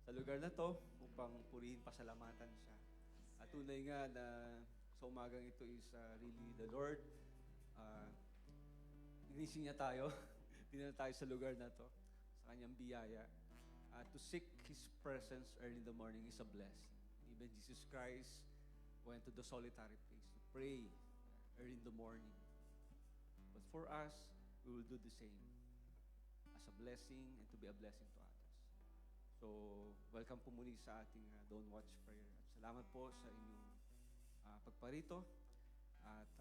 sa lugar na to upang purihin, pasalamatan siya. At tunay nga na sa umagang ito is really the Lord. Inising niya tayo. Dinala tayo sa lugar na to, sa kanyang biyaya. To seek His presence early in the morning is a blessing. Even Jesus Christ went to the solitary place to pray early in the morning. But for us, we will do the same as a blessing and to be a blessing to others. So, welcome po muli sa ating Don't Watch Prayer. At salamat po sa inyong pagparito. At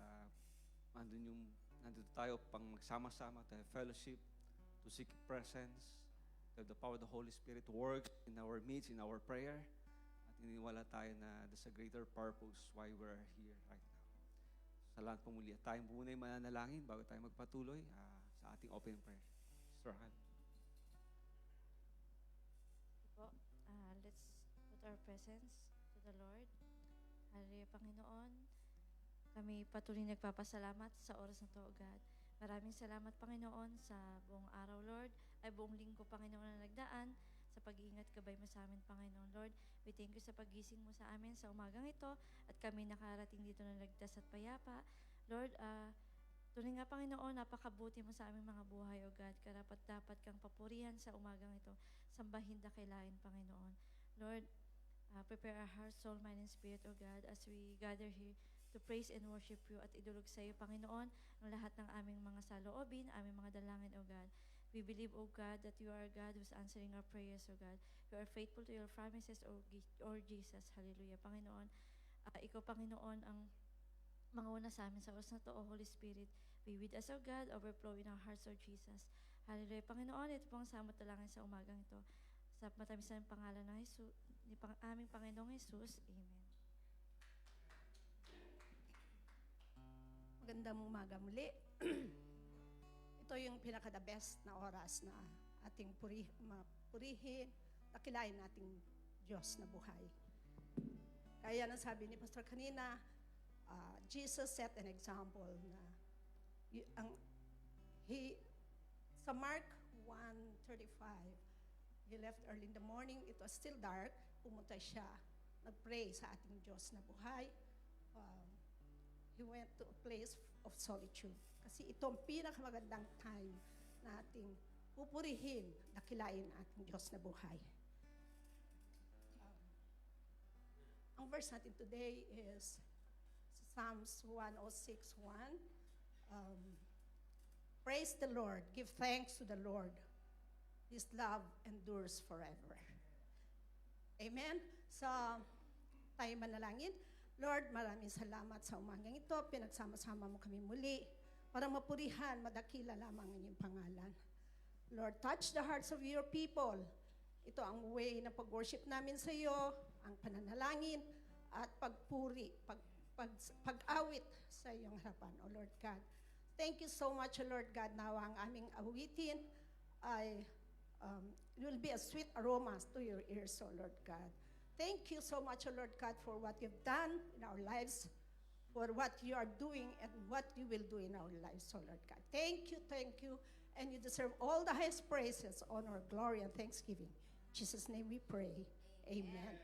nandito tayo pang magsama-sama, to have fellowship, to seek presence, to have the power of the Holy Spirit to work in our midst, in our prayer. At iniwala tayo na there's a greater purpose why we're here right now. Salamat po muli. At tayong muna yung mananalangin bago tayo magpatuloy sa ating open prayer. Sister Han. Let's put our presence to the Lord. Hallelujah, Panginoon. Kami patuloy nagpapasalamat sa oras na to, God. Maraming salamat, Panginoon, sa buong araw, Lord, ay buong linggo, Panginoon, na nagdaan, sa pag-iingat gabay mo sa amin, Panginoon, Lord. We thank you sa paggising mo sa amin sa umagang ito at kami nakarating dito na ligtas at payapa. Lord, tuloy nga, Panginoon, napakabuti mo sa aming mga buhay, O God. Karapat-dapat kang papurihan sa umagang ito. Sambahin dakilain, Panginoon. Lord, prepare our heart, soul, mind, and spirit, O God, as we gather here to praise and worship you at idulog sa iyo, Panginoon, ang lahat ng aming mga saloobin, aming mga dalangin, O God. We believe, O God, that you are God who's answering our prayers, O God. You are faithful to your promises, O Jesus. Hallelujah, Panginoon. Ikaw, Panginoon, ang mga una sa amin sa oras na to, O Holy Spirit. Be with us, O God, overflow in our hearts, O Jesus. Hallelujah, Panginoon. Ito pong samot dalangin sa umagang ito. Sa matamis na pangalan ng Jesus, ni aming Panginoong Jesus. Amen. Magandang umaga muli. Ito yung pinaka-the best na oras na ating purihin, dakilain nating Diyos na buhay. Kaya nang sabi ni Pastor kanina, Jesus set an example na sa Mark 1:35, he left early in the morning, it was still dark, pumunta siya, nag-pray sa ating Diyos na buhay. He went to a place of solitude. Kasi ito ang pinakamagandang time na ating pupurihin, dakilain ating Diyos na buhay. Ang verse natin today is Psalms 106:1. Praise the Lord, give thanks to the Lord. His love endures forever. Amen? So, tayo manalangin. Lord, maraming salamat sa umagang ito. Pinagsama-sama mo kami muli para mapurihan, madakila lamang ang inyong pangalan. Lord, touch the hearts of your people. Ito ang way na pag-worship namin sa iyo, ang pananalangin at pagpuri, pag-awit sa iyong harapan, O Lord God. Thank you so much, O Lord God, na ang aming awitin ay will be a sweet aroma to your ears, O Lord God. Thank you so much, O Lord God, for what you've done in our lives, for what you are doing and what you will do in our lives, O Lord God. Thank you, and you deserve all the highest praises, honor, glory, and thanksgiving. In Jesus' name we pray. Amen.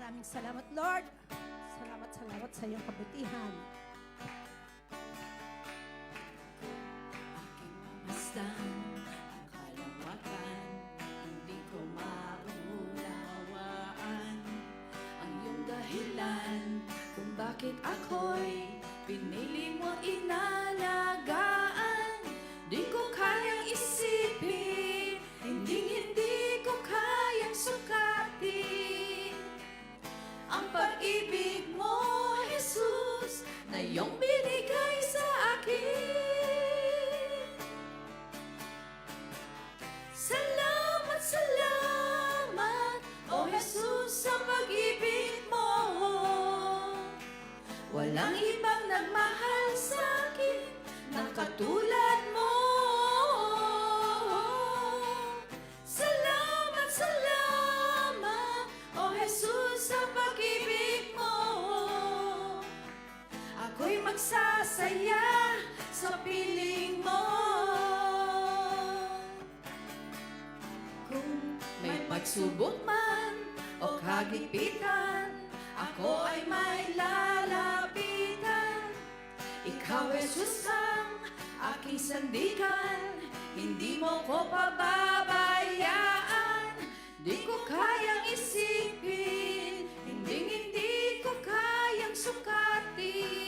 Maraming salamat, Lord. Salamat sa iyong kabutihan. Aking masdan ang kalawakan, hindi ko maunawaan ang iyong dahilan kung bakit ako'y pinili mo inalagaan. Di ko kayang isipin, hindi ko kayang sukatin ang pag-ibig mo, Jesus, na iyong binigay sa akin. Salamat, O Jesus, sa pag-ibig mo. Walang ibang nagmahal sa akin na katulad mo. Salamat, O Jesus, sa pag-ibig magsasaya sa piling mo. Kung may pagsubok man o kagipitan, ako ay may lalapitan. Ikaw, Jesus, ang aking sandigan, hindi mo ko pababayaan. Di ko kayang isipin, hindi ko kayang sukatin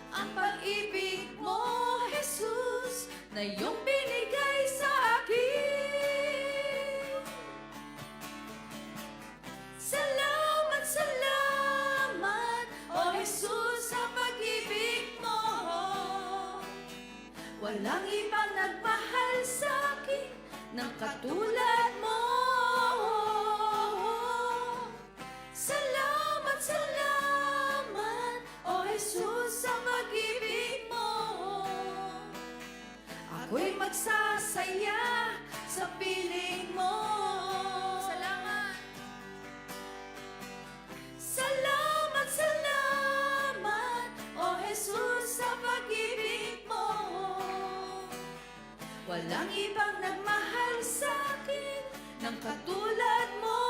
ang pag-ibig mo, Jesus, na iyong binigay sa akin. Salamat, salamat, O Jesus, sa pag-ibig mo. Walang ibang nagmahal sa akin ng katulad mo. Salamat, salamat, O Jesus, sa pag-ibig mo. Ako'y magsasaya sa piling mo. Salamat. Salamat, salamat, O Jesus, sa pag-ibig mo. Walang ibang nagmahal sa akin ng katulad mo.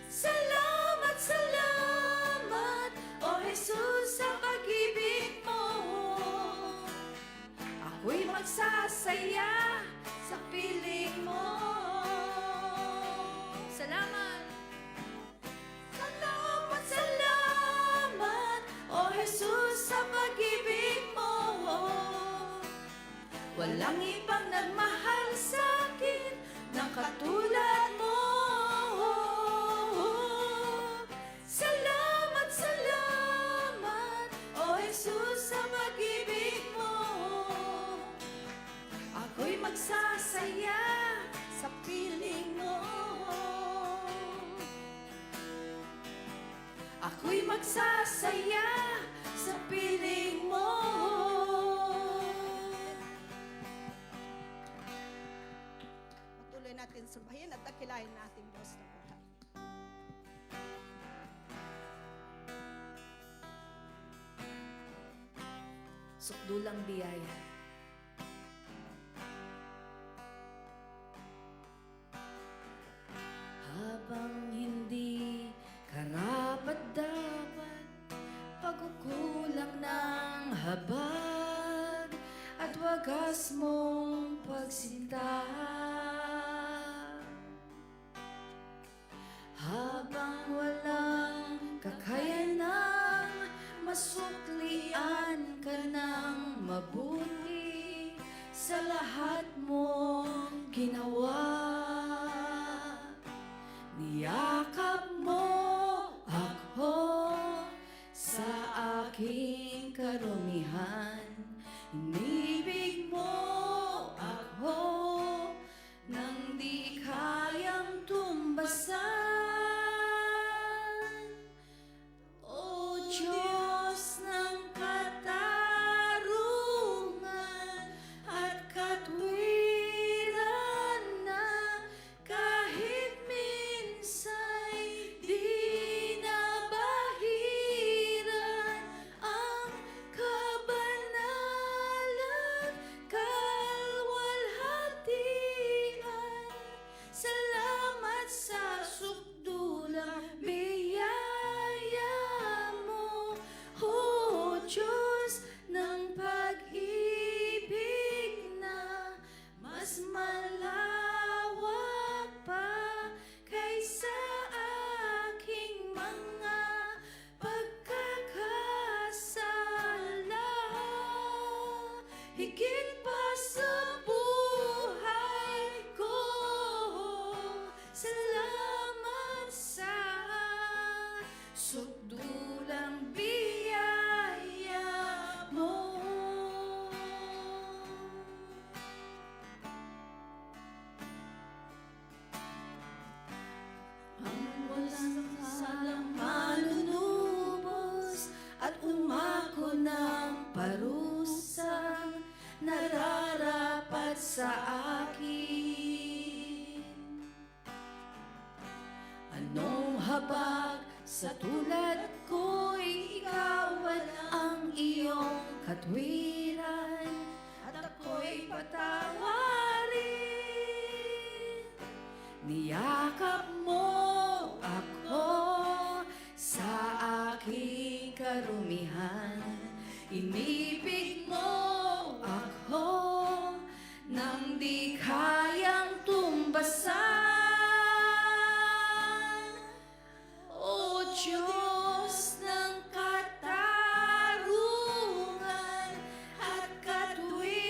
Salamat, salamat, O Jesus, sa pag-ibig mo. Ako'y magsasaya sa piling mo. Salamat. Salamat, salamat, O Jesus, sa pag-ibig mo. Walang ibang nagmahal sa akin ng katulad mo. Salamat, salamat, O Jesus, sa pag-ibig mo. Ako'y magsasaya sa piling mo. Ako'y magsasaya sa piling mo. Patuloy natin sambahin at dakilain natin Diyos na buhay. Sukdulang biyaya. Habang hindi karapat-dapat, pagkukulang ng habag at wagas mong pagsinta. Habang walang kakayanang masuklian ka ng mabuti sa lahat mong ginawa. Niyakap mo ako sa aking karumihan. Inibig mo ako nang di kayang tumbasan. O Diyos ng katarungan at katwiran na kahit minsa'y di nabahiran ang kabanalan, kalwalhatian. Salamat sa sukdulang biyaya mo, O Diyos ng pag-ibig na mas malawak pa kaysa aking mga pagkakasala. Higit pa sa buhay ko, salamat sa sukdulang biyaya mo. Ang walang salang manunubos at umako ng parusang nararapat sa akin. Anong habag Sa tulad ko'y ikaw ang iyong katwiran, at ako'y patawarin. Niyakap mo ako sa aking karumihan, inibig mo ako nang di kayang tumbasan. O Diyos ng katarungan at katwiran,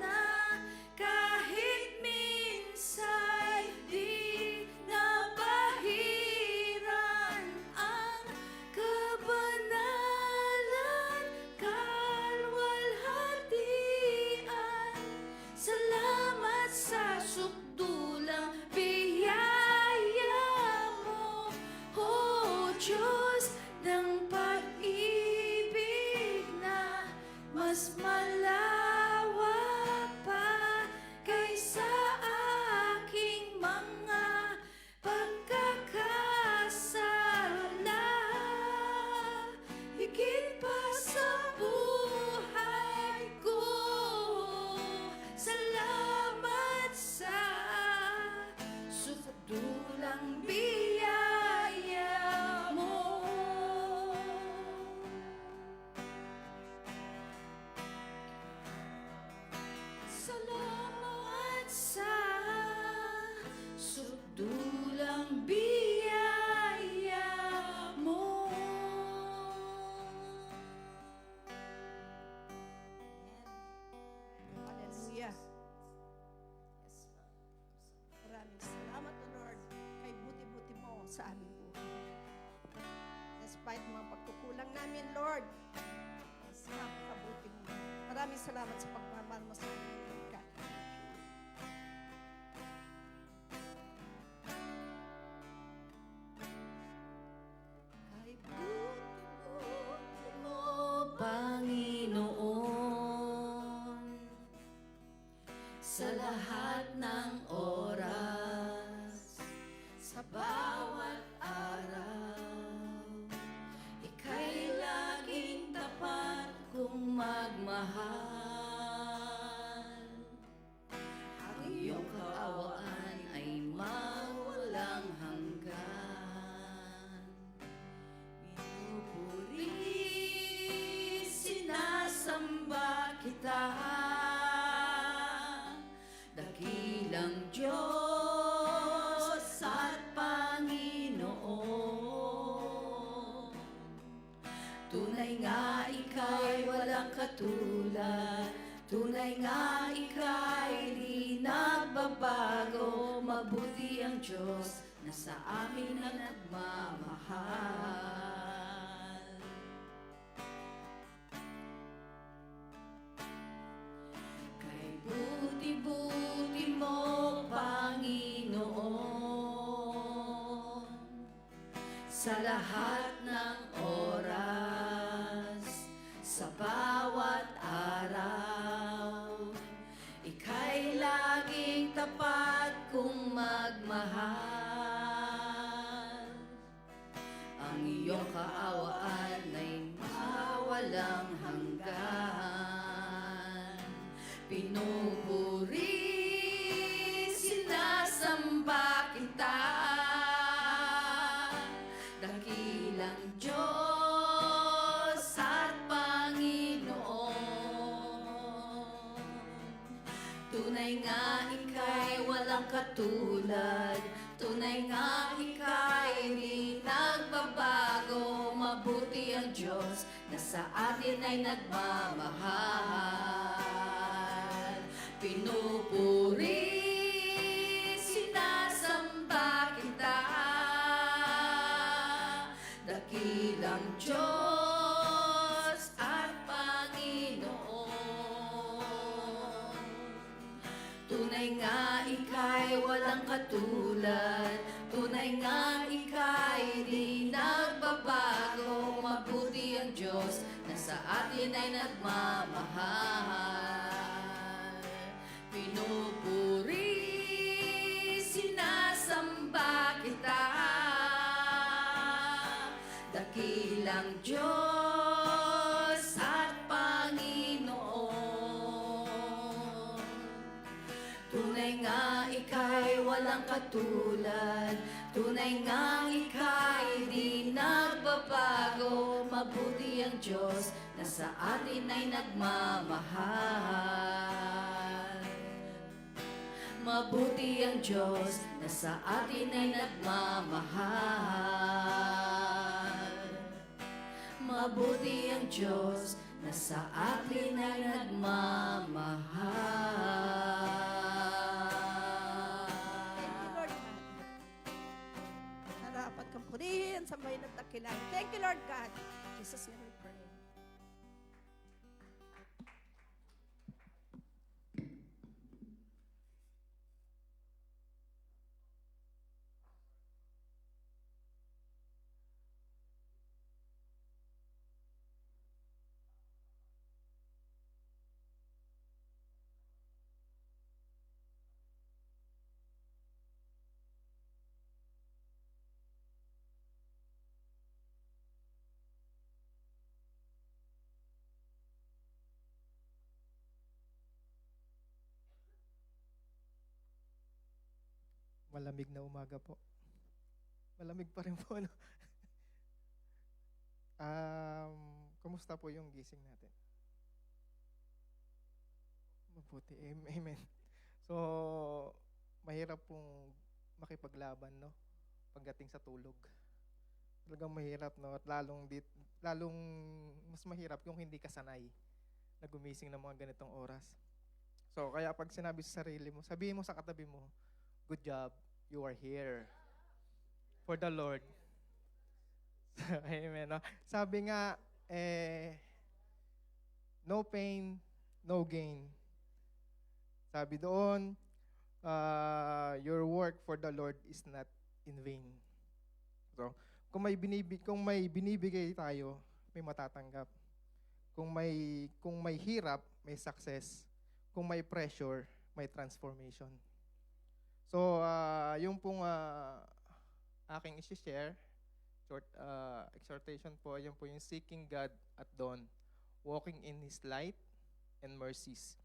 na kahit minsa'y di nabahiran ang kabanalan, kalwalhatian. Salamat sa sukdulang biyaya mo, O Diyos ng pag-ibig na mas malawak pa kaysa aking mga pagkakasala. Higit pa sa buhay ko, salamat sa sukdulang biyaya mo. Salamat sa sukdulang biyaya mo. Hallelujah. Maraming salamat, O Lord, kay buti-buti mo sa aming buhay. Despite mga pagkukulang namin, Lord, sa napakabuti mo. Maraming salamat sa pagmamahal mo sa amin, Lord God. Kay buti mo, Panginoon, sa lahat ng oras, sa bawat araw, ika'y laging tapat kong magmahal. Ang iyong kaawaan ay mawalang hanggan. Pinupuri, sinasamba kita, dakilang Diyos at Panginoon. Tunay nga ika'y walang katulad, tunay nga ika'y di nagbabago. Mabuti ang Diyos na sa amin na nagmamahal. Kay buti-buti mo, Panginoon, sa lahat ng oras, sa bawat araw, ika'y laging tapat kong magmahal. Ang iyong kaawaan ay mawalang hanggan. Pinupuri, sinasamba kita, dakilang Diyos at Panginoon. Tunay nga ika'y walang katulad, tunay nga ika'y di nagbabago. Mabuti ang Diyos na sa atin ay nagmamahal. Pinupuri, sinasamba kita, dakilang Diyos at Panginoon. Tunay nga ika'y walang katulad, tunay nga ika'y di nagbabago. Mabuti ang Diyos na sa atin ay nagmamahal. Pinupuri, sinasamba kita, ang Diyos at Panginoon. Tunay nga ika'y walang katulad, tunay nga ika'y di nagbabago. Mabuti ang Diyos na sa atin ay nagmamahal. Mabuti ang Diyos na sa atin ay nagmamahal. Mabuti ang Diyos na sa atin ay nagmamahal. Thank you, Lord God. Narapat kang purihin, sambahin at dakilan. Thank you, Lord God. In Jesus' name we pray. Malamig na umaga po. Malamig pa rin po, ano? Kumusta po yung gising natin? Mabuti. Amen. So, mahirap pong makipaglaban, no? Pagdating sa tulog. Talagang mahirap, no? At lalong mas mahirap yung hindi ka sanay na gumising ng mga ganitong oras. So, kaya pag sinabi sa sarili mo, sabihin mo sa katabi mo, good job, you are here for the Lord. Amen. No? Sabi nga, no pain, no gain. Sabi doon, your work for the Lord is not in vain. So, kung may binibigay tayo, may matatanggap. Kung may hirap, may success. Kung may pressure, may transformation. So, yung pong aking isi-share, short exhortation po, yun po yung seeking God at dawn, walking in His light and mercies.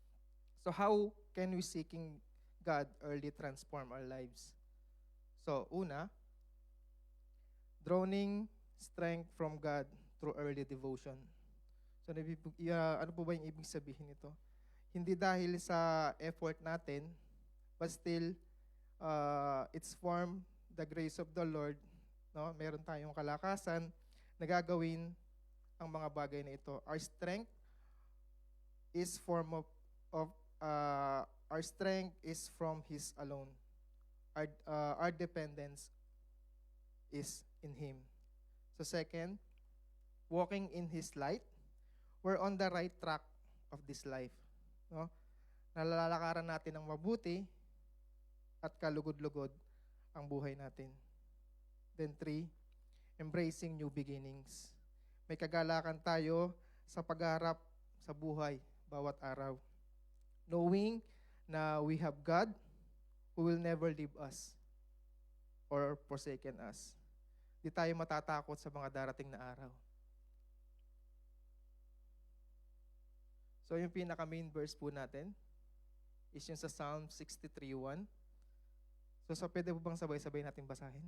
So, how can we seeking God early transform our lives? So, una, drawing strength from God through early devotion. So, ano po ba yung ibig sabihin nito? Hindi dahil sa effort natin, but still, it's from the grace of the Lord, no? Meron tayong kalakasan na gagawin ang mga bagay na ito. Our strength is our strength is from His alone. Our dependence is in Him. So second, walking in His light, we're on the right track of this life, no? Nalalakaran natin ng mabuti at kalugod-lugod ang buhay natin. Then 3, embracing new beginnings. May kagalakan tayo sa pagharap sa buhay bawat araw. Knowing na we have God who will never leave us or forsaken us. Di tayo matatakot sa mga darating na araw. So yung pinaka-main verse po natin is yung sa Psalm 63:1. So pwede po bang sabay-sabay natin basahin?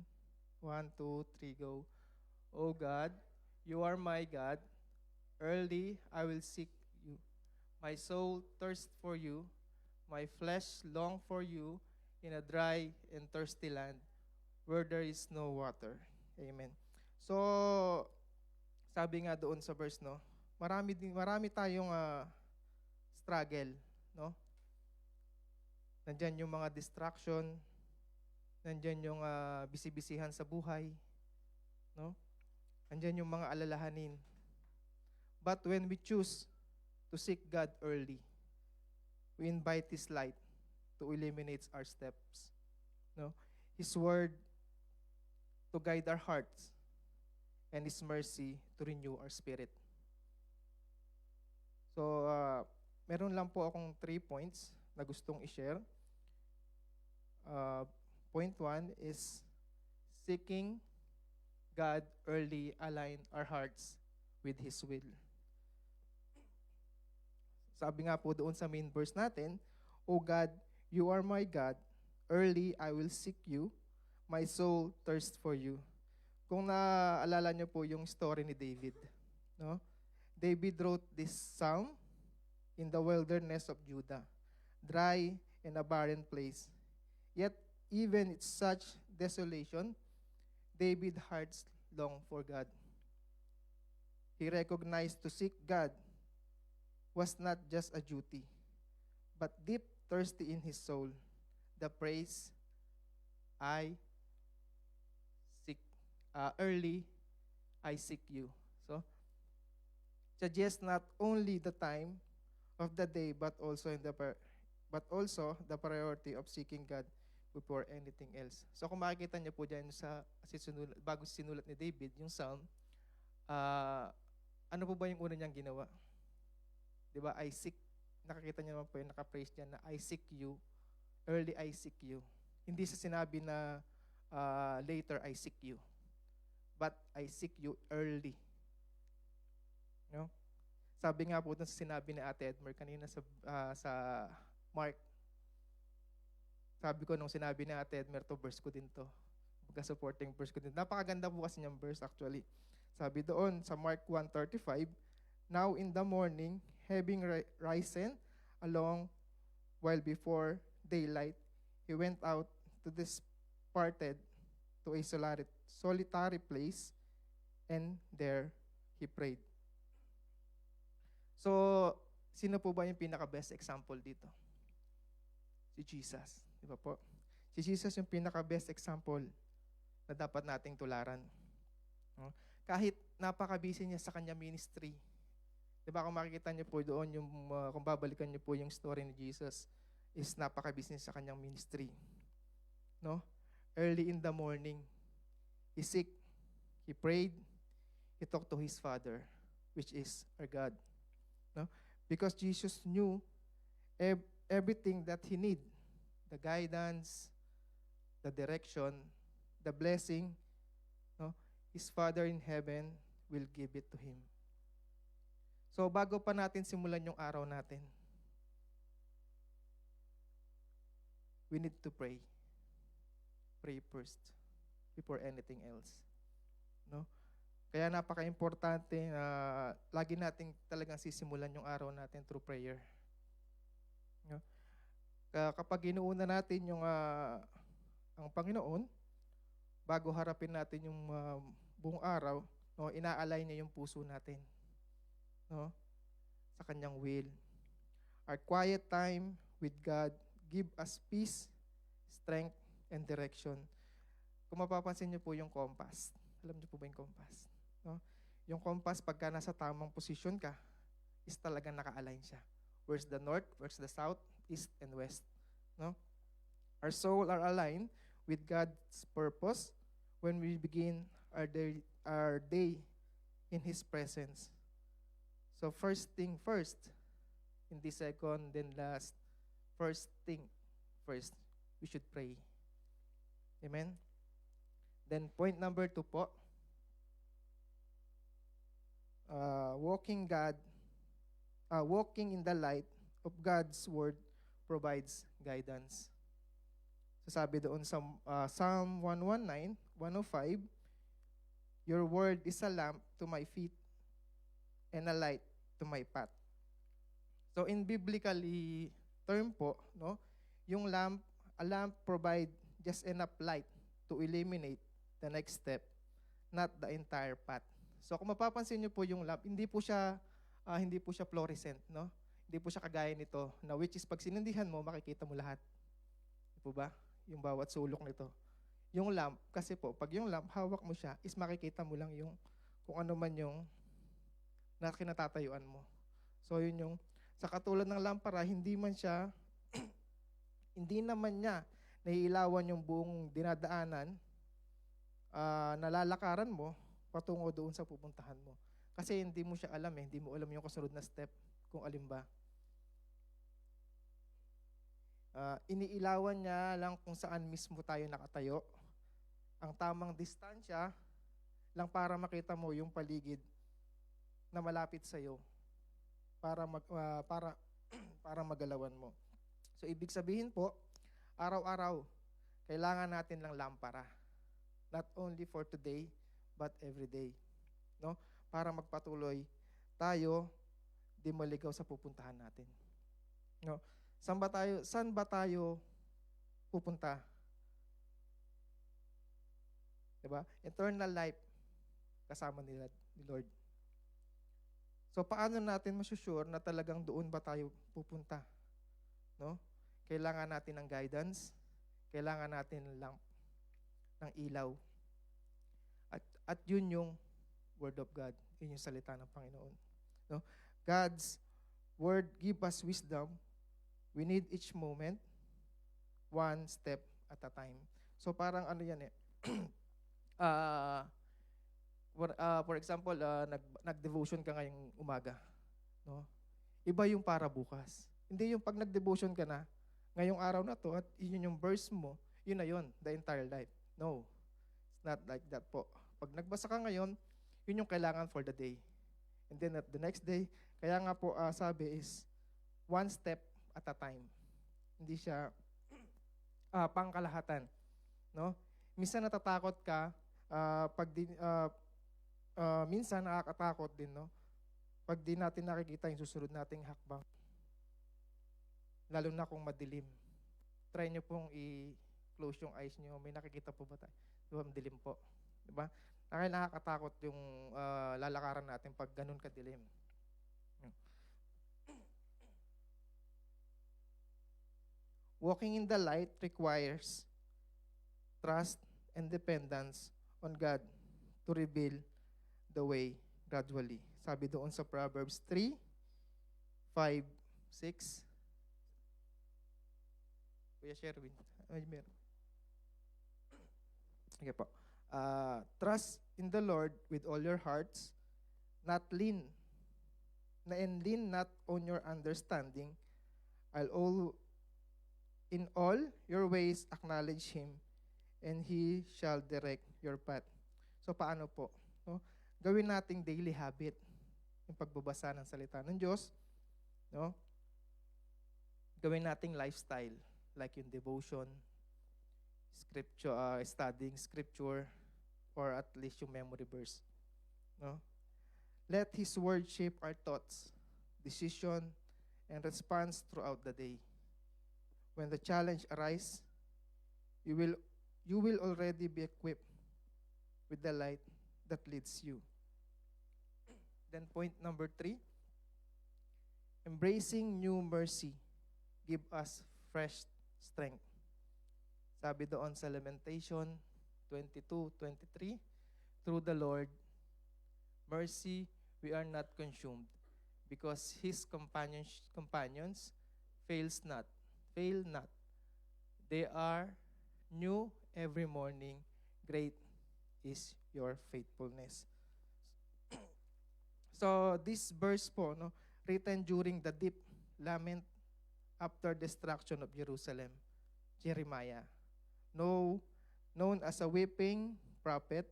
1, 2, 3, go. O God, you are my God. Early I will seek you. My soul thirsts for you. My flesh long for you in a dry and thirsty land where there is no water. Amen. So, sabi nga doon sa verse, no, marami tayong struggle, no? Nandyan yung mga distraction, nandyan yung bisibisihan sa buhay, no? Nandyan yung mga alalahanin. But when we choose to seek God early, we invite His light to illuminate our steps, no? His word to guide our hearts, and His mercy to renew our spirit. So, meron lang po akong 3 points na gustong i-share. Point 1 is seeking God early align our hearts with His will. Sabi nga po doon sa main verse natin, O God, you are my God. Early I will seek you. My soul thirsts for you. Kung naalala niyo po yung story ni David, no? David wrote this psalm in the wilderness of Judah, dry and a barren place. Yet, even in such desolation, David's heart longed for God. He recognized to seek God was not just a duty, but deep thirsty in his soul. The praise, I seek, early I seek you. So, suggests not only the time of the day, but also the priority of seeking God before anything else. So kung makikita niyo po diyan bago sinulat ni David yung psalm, ano po ba yung una niyang ginawa? 'Di ba? I seek, nakakita niyo naman po yung naka-praise diyan na I seek you, early I seek you. Hindi sa sinabi na later I seek you, but I seek you early. No? Sabi nga po dun sa sinabi ni Ate Edmer kanina sa Mark, sabi ko nung sinabi ni Ate Edmer, to verse ko din to. Supporting verse ko din. Napakaganda po kasi niyang verse actually. Sabi doon sa Mark 1:35, Now in the morning, having risen along while before daylight, he went out to departed to a solitary place, and there he prayed. So, sino po ba yung pinaka-best example dito? Si Jesus. Di ba po? Si Jesus yung pinaka-best example na dapat nating tularan. No? Kahit napaka-busy niya sa kanya ministry. Di ba kung makikita niyo po doon, kung babalikan niyo po yung story ni Jesus, is napaka-busy niya sa kanyang ministry. No? Early in the morning, he sick, he prayed, he talked to his Father, which is our God. No? Because Jesus knew everything that he need, the guidance, the direction, the blessing, no? His Father in heaven will give it to him. So bago pa natin simulan yung araw natin, we need to pray. Pray first before anything else. No? Kaya napaka-importante na lagi nating talagang sisimulan yung araw natin through prayer. No? Kapag inuuna natin yung ang Panginoon, bago harapin natin yung buong araw, no, inaalay niya yung puso natin, no, sa kanyang will. Our quiet time with God give us peace, strength, and direction. Kung mapapansin niyo po yung compass. Alam niyo po ba yung compass? No? Yung compass, pagka nasa tamang posisyon ka, is talagang naka-align siya. Where's the north, where's the south, east, and west. No? Our soul are aligned with God's purpose when we begin our day in His presence. So first thing first, hindi second, then last. First thing first, we should pray. Amen? Then point number 2 po, walking in the light of God's word provides guidance. So sabi doon sa Psalm 119, 105, Your word is a lamp to my feet and a light to my path. So in biblically term po, no, yung a lamp provide just enough light to illuminate the next step, not the entire path. So kung mapapansin niyo po yung lamp, hindi po siya fluorescent, no? Hindi po siya kagaya nito, na which is pag sinindihan mo, makikita mo lahat. Di po ba? Yung bawat sulok nito. Yung lamp, kasi po, pag yung lamp, hawak mo siya, is makikita mo lang yung, kung ano man yung na kinatatayuan mo. So yun yung, sa katulad ng lampara, hindi naman niya naiilawan yung buong dinadaanan, nalalakaran mo, patungo doon sa pupuntahan mo. Kasi hindi mo siya alam hindi mo alam yung kasunod na step kung alin ba. Iniilawan niya lang kung saan mismo tayo nakatayo. Ang tamang distansya lang para makita mo yung paligid na malapit sa iyo para para magalawan mo. So ibig sabihin po, araw-araw kailangan natin ng lampara. Not only for today, but every day. No? Para magpatuloy tayo di maligaw sa pupuntahan natin. No? Saan ba tayo pupunta? Diba? Eternal life kasama ni Lord. So paano natin masusure na talagang doon ba tayo pupunta? No? Kailangan natin ng guidance, kailangan natin ng ilaw. At yun yung Word of God, yun yung salita ng Panginoon. No? God's Word give us wisdom. We need each moment, one step at a time. So parang ano yan eh, for example, nag-devotion ka ngayong umaga. No? Iba yung para bukas. Hindi yung pag nag-devotion ka na, ngayong araw na to, at yun yung verse mo, yun na yun, the entire life. No, it's not like that po. Pag nagbasa ka ngayon, yun yung kailangan for the day. And then at the next day, kaya nga po sabi is, one step at a time. Hindi siya pangkalahatan. No? Minsan natatakot ka, minsan nakakatakot din, no? Pag di natin nakikita yung susunod nating hakbang. Lalo na kung madilim. Try nyo pong i-close yung eyes nyo. May nakikita po ba tayo? Diba, madilim po. Diba? Nakakatakot yung lalakaran natin pag ganun kadilim. Walking in the light requires trust and dependence on God to reveal the way gradually. Sabi doon sa Proverbs 3, 5, 6. Kuya Sherwin. Ay, meron. Okay po. Trust in the Lord with all your hearts, not lean not on your understanding. In all your ways acknowledge Him, and He shall direct your path. So paano po? No? Gawin nating daily habit yung pagbabasa ng salita ng Diyos. No? Gawin nating lifestyle, like yung devotion, scripture, studying scripture, or at least yung memory verse. No? Let His Word shape our thoughts, decision, and response throughout the day. When the challenge arises, you will already be equipped with the light that leads you. Then point number 3, embracing new mercy give us fresh strength. Sabi doon sa Lamentation 22:23, through the Lord, mercy, we are not consumed, because His companions fail not. They are new every morning. Great is your faithfulness. So this verse po, no, written during the deep lament after destruction of Jerusalem, Jeremiah, known as a weeping prophet,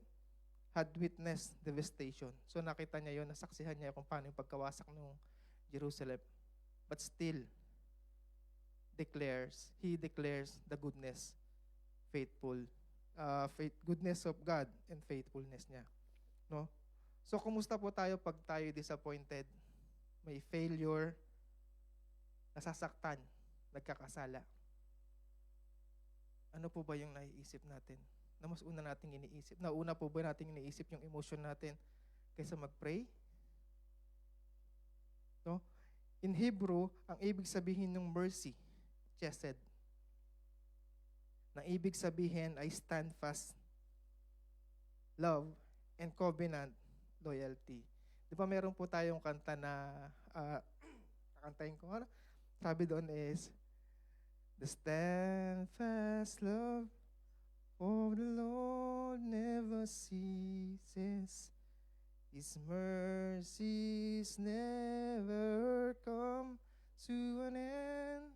had witnessed devastation. So nakita niya yun, nasaksihan niya kung paano yung pagkawasak ng Jerusalem. But still, he declares the goodness of God and faithfulness niya. No? So kumusta po tayo pag tayo disappointed, may failure, nasasaktan, nagkakasala? Ano po ba yung naiisip natin? Na mas una nating iniisip? Nauna po ba nating iniisip yung emotion natin kaysa mag-pray? No? In Hebrew, ang ibig sabihin ng mercy, chesed. Na ibig sabihin ay stand fast, love, and covenant loyalty. Di ba meron po tayong kanta na, kakantahin ko, ano? Sabi doon is, the steadfast love of the Lord never ceases. His mercies never come to an end.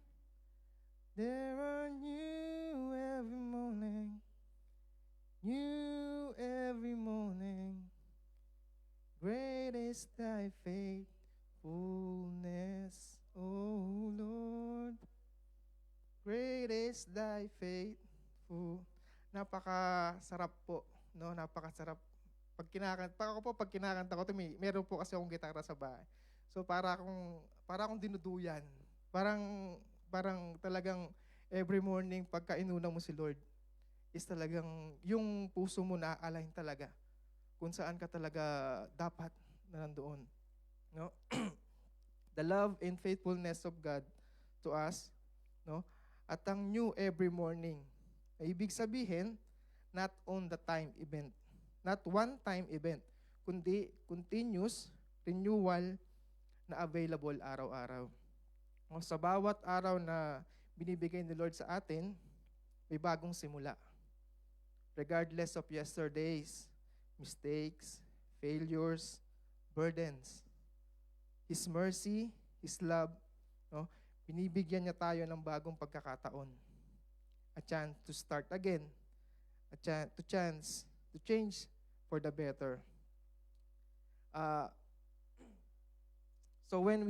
There are new every morning, new every morning. Great is thy thy faithfulness, O Lord. Great is thy faithful. Napakasarap po, no? Napakasarap. Pag kinakanta ko, meron po kasi akong gitara sa bahay. So para akong dinuduyan. Parang talagang every morning pagka inuna mo si Lord, is talagang yung puso mo na-align talaga kung saan ka talaga dapat na nandoon. No? The love and faithfulness of God to us, no? At ang new every morning. Ay ibig sabihin, not on the time event. Not one time event, kundi continuous renewal na available araw-araw. O, sa bawat araw na binibigay ni Lord sa atin, may bagong simula. Regardless of yesterday's mistakes, failures, burdens. His mercy, His love, no? Binibigyan niya tayo ng bagong pagkakataon. A chance to start again. A chance to change for the better. So when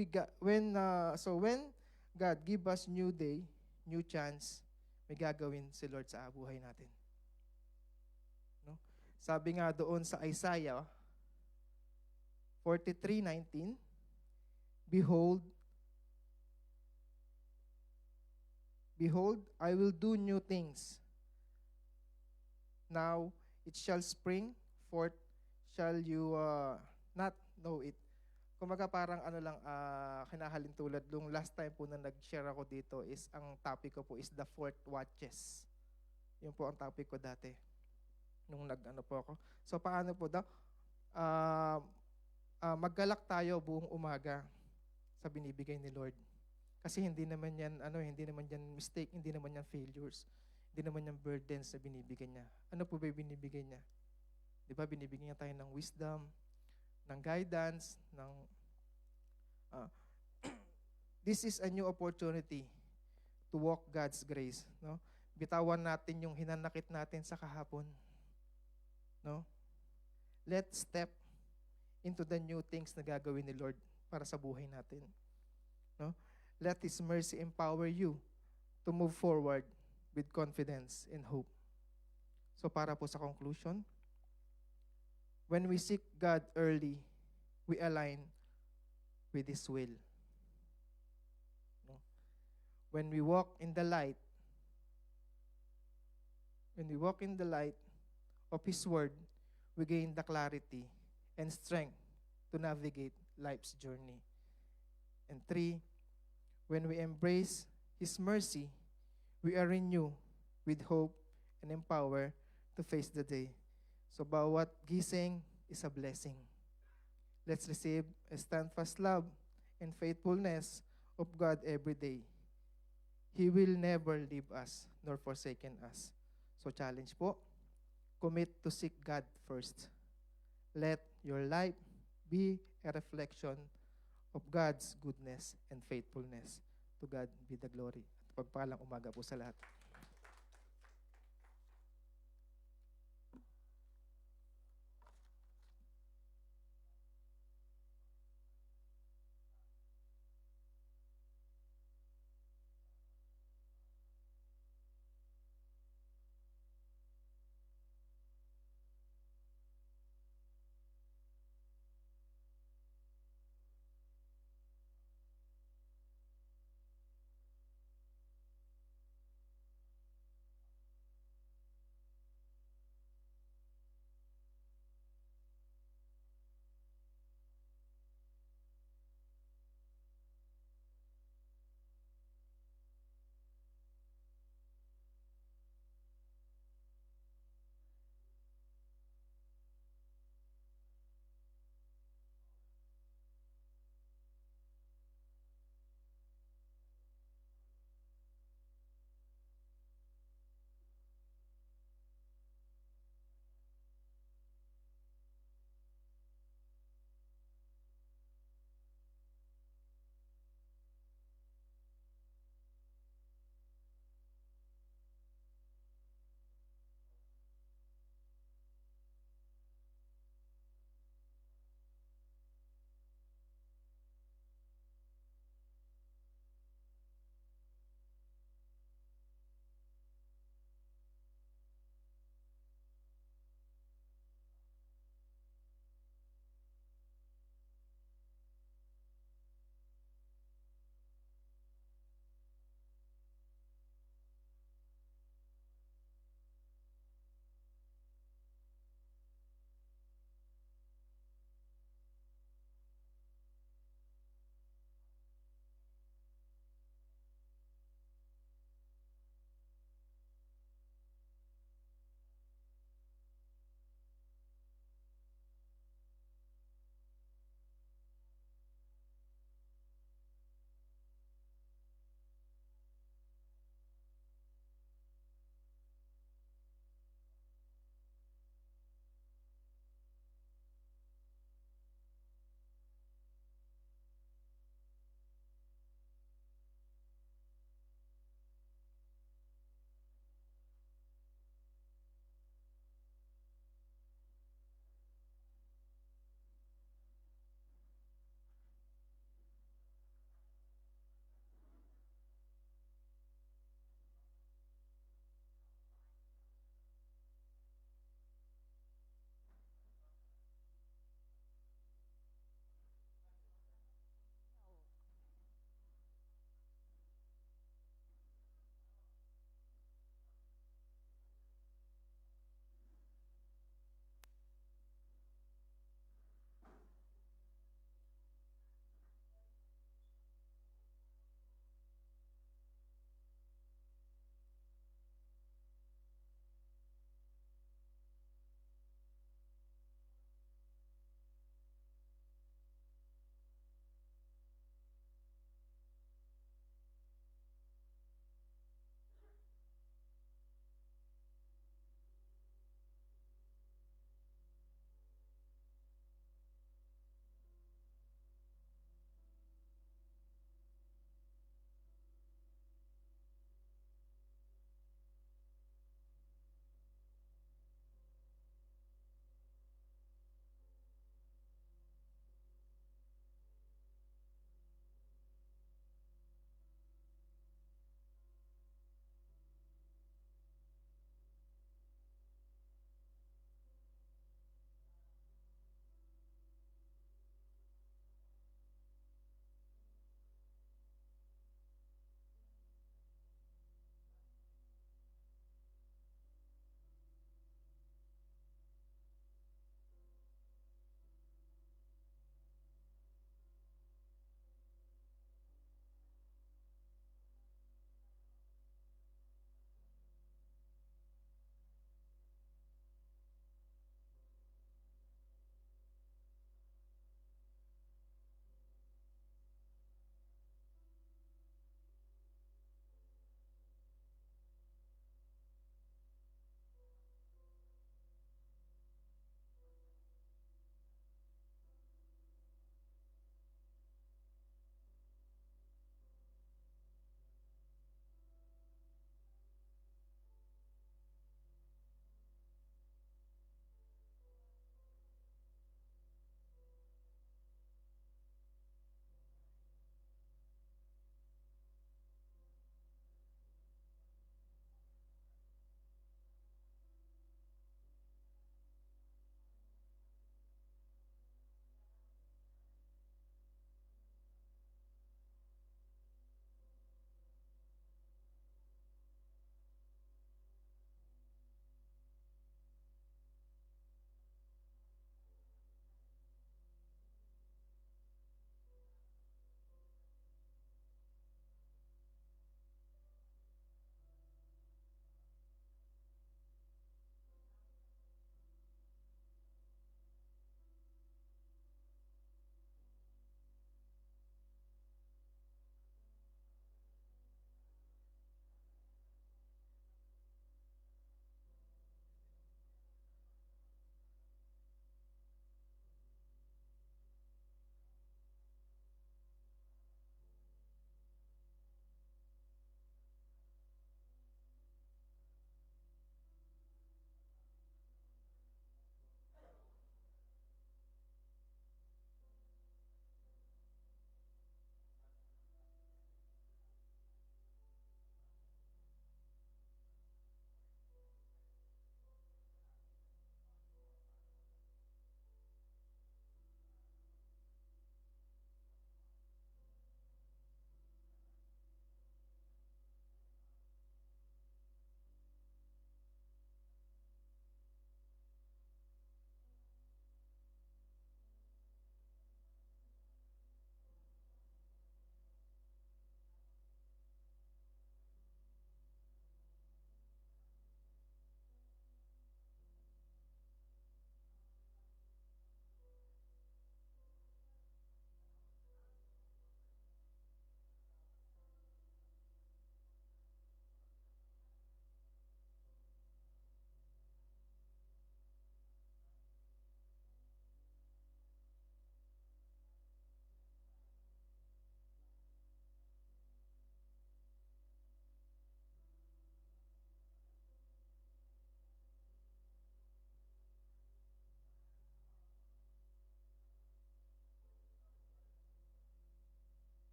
God give us new day, new chance, may gagawin si Lord sa buhay natin. No? Sabi nga doon sa Isaiah 43:19, Behold, I will do new things. Now it shall spring forth, shall you not know it? Kumaga parang kinahalin tulad nung last time po na nag-share ako dito is ang topic ko po is the fourth watches. Yun po ang topic ko dati. Nung po ako. So paano po daw? Maggalak tayo buong umaga sa binibigay ni Lord. Kasi hindi naman yan mistake, hindi naman yan failures. Hindi naman yan burdens na binibigay niya. Ano po ba binibigay niya? 'Di ba binibigyan niya tayo ng wisdom, ng guidance, this is a new opportunity to walk God's grace, no? Bitawan natin yung hinanakit natin sa kahapon, no? Let's step into the new things na gagawin ni Lord para sa buhay natin, no? Let His mercy empower you to move forward with confidence and hope. So para po sa conclusion, when we seek God early, we align with His will. No? When we walk in the light of His Word, we gain the clarity and strength to navigate life's journey. And 3, when we embrace His mercy, we are renewed with hope and empowered to face the day. So bawat gising is a blessing. Let's receive a steadfast love and faithfulness of God every day. He will never leave us nor forsaken us. So challenge po, commit to seek God first. Let your life be a reflection of God's goodness and faithfulness. To God be the glory. At pagpalang umaga po sa lahat.